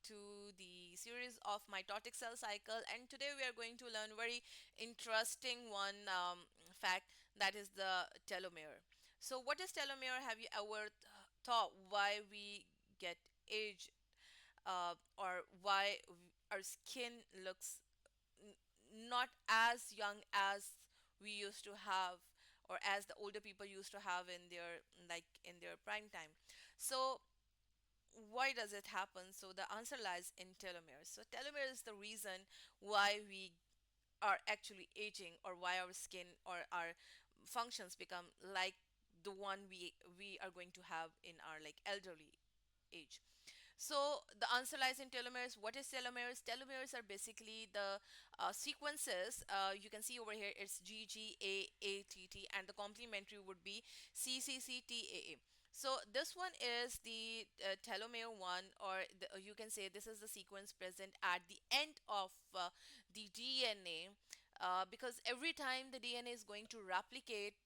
to the series of mitotic cell cycle, and today we are going to learn very interesting one fact, that is the telomere. So what is telomere? Have you ever thought why we get age, or why our skin looks n- not as young as we used to have, or as the older people used to have in their, like, in their prime time? So why does it happen? So the answer lies in telomeres. So telomere is the reason why we are actually aging, or why our skin or our functions become like the one we are going to have in our, like, elderly age. So the answer lies in telomeres. What is telomeres? Telomeres are basically the sequences. You can see over here it's GGAATT, and the complementary would be CCCTAA. So this one is the telomere one, or you can say this is the sequence present at the end of the DNA, because every time the DNA is going to replicate,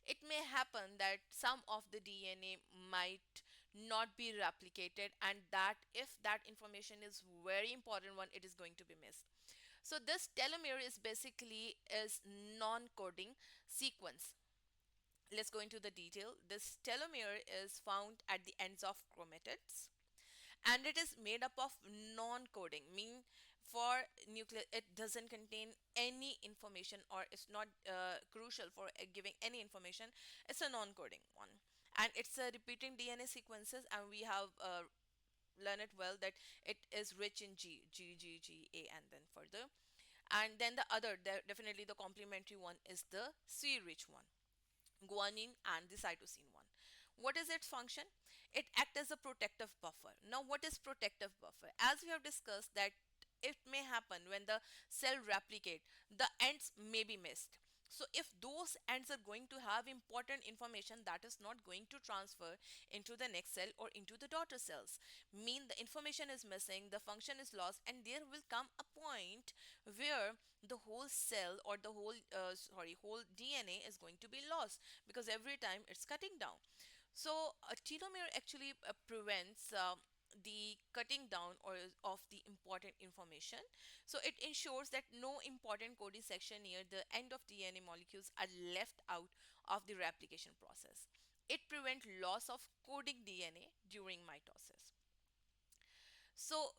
it may happen that some of the DNA might not be replicated, and that if that information is very important one, it is going to be missed. So this telomere is basically is non-coding sequence. Let's go into the detail. This telomere is found at the ends of chromatids, and it is made up of non-coding, mean for nuclear it doesn't contain any information, or it's not crucial for giving any information. It's a non-coding one, and it's a repeating DNA sequences, and we have learned it well that it is rich in G, and then further. And then the other, definitely the complementary one, is the C rich one, guanine and the cytosine one. What is its function? It acts as a protective buffer. Now, what is protective buffer? As we have discussed that it may happen when the cell replicate, the ends may be missed. So if those ends are going to have important information that is not going to transfer into the next cell or into the daughter cells, mean the information is missing, the function is lost, and there will come a point where the whole cell, or the whole DNA is going to be lost, because every time it's cutting down. So a telomere actually prevents the cutting down or of the important information. So it ensures that no important coding section near the end of DNA molecules are left out of the replication process. It prevents loss of coding DNA during mitosis. So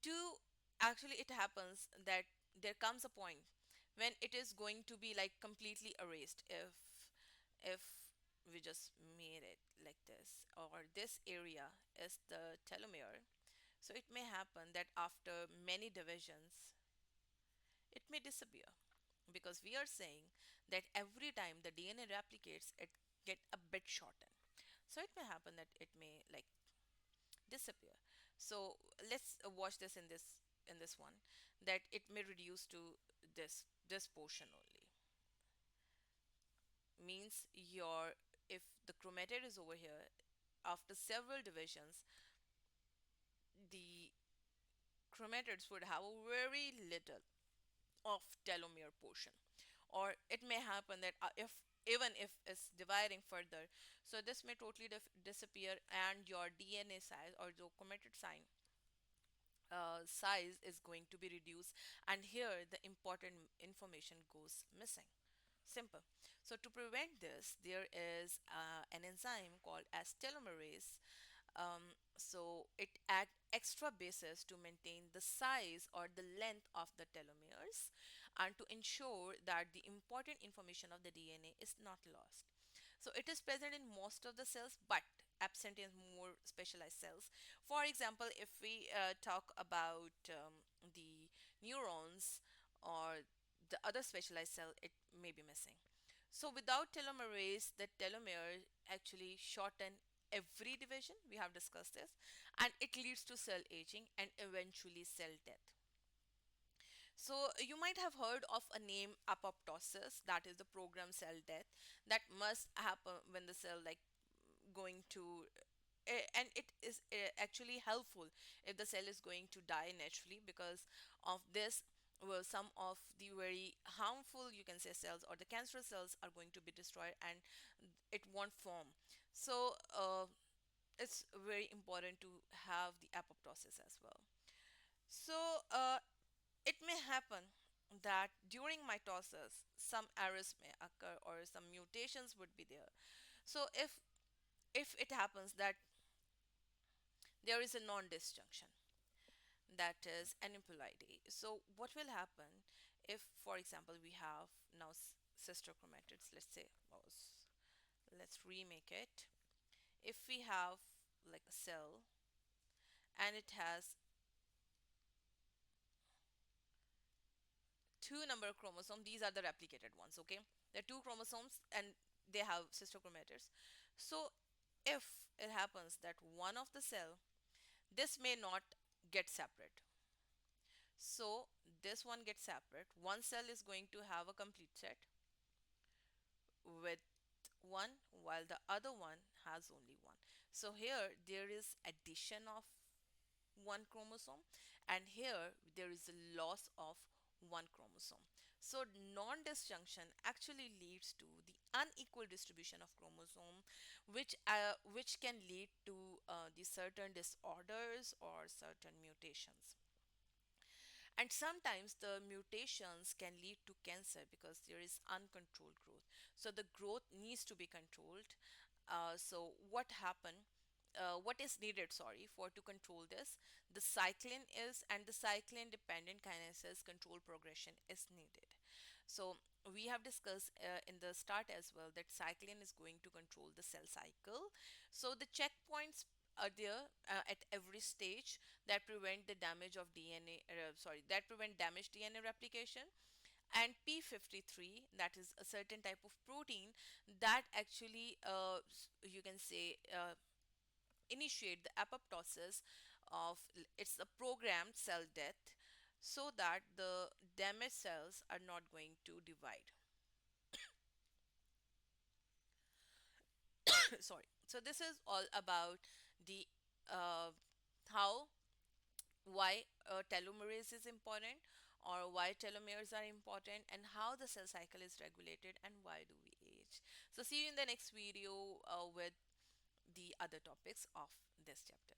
to actually, it happens that there comes a point when it is going to be like completely erased, if we just made it like this, or this area is the telomere. So it may happen that after many divisions it may disappear, because we are saying that every time the DNA replicates, it get a bit shortened. So it may happen that it may, like, disappear. So let's watch this in this one, that it may reduce to this portion only. Means your, if the chromatid is over here, after several divisions, the chromatids would have a very little of telomere portion. Or it may happen that if even if it's dividing further, so this may totally disappear, and your DNA size, or the chromatid size, is going to be reduced, and here the important information goes missing. Simple. So to prevent this, there is an enzyme called as telomerase. So it add extra bases to maintain the size or the length of the telomeres, and to ensure that the important information of the DNA is not lost. So it is present in most of the cells, but absent in more specialized cells. For example, if we talk about the neurons or the other specialized cell, it may be missing. So without telomerase, the telomere actually shorten every division. We have discussed this, and it leads to cell aging and eventually cell death. So you might have heard of a name, apoptosis, that is the programmed cell death that must happen when the cell, like, going to and it is actually helpful if the cell is going to die naturally, because of this, well, some of the very harmful, you can say, cells or the cancerous cells are going to be destroyed, and it won't form. So it's very important to have the apoptosis as well. So it may happen that during mitosis, some errors may occur or some mutations would be there. So if it happens that there is a non-disjunction, that is aneuploidy. So what will happen if, for example, we have now sister chromatids, let's say, let's remake it. If we have like a cell and it has two number of chromosomes, these are the replicated ones, okay? There are two chromosomes and they have sister chromatids. So if it happens that one of the cell, this may not get separate. So this one gets separate. One cell is going to have a complete set with one, while the other one has only one. So here there is addition of one chromosome, and here there is a loss of one chromosome. So non-disjunction actually leads to the unequal distribution of chromosome, which can lead to the certain disorders or certain mutations. And sometimes the mutations can lead to cancer because there is uncontrolled growth. So the growth needs to be controlled. So what is needed, sorry, for to control this? The cyclin is and the cyclin dependent kinases control progression is needed. So we have discussed in the start as well that cyclin is going to control the cell cycle. So the checkpoints are there at every stage that prevent the damage of DNA, that prevent damaged DNA replication. And P53, that is a certain type of protein that actually, you can say, initiate the apoptosis of, it's a programmed cell death, so that the damaged cells are not going to divide. Sorry. So this is all about the uh, how, why telomerase is important, or why telomeres are important, and how the cell cycle is regulated, and why do we age. So see you in the next video with the other topics of this chapter.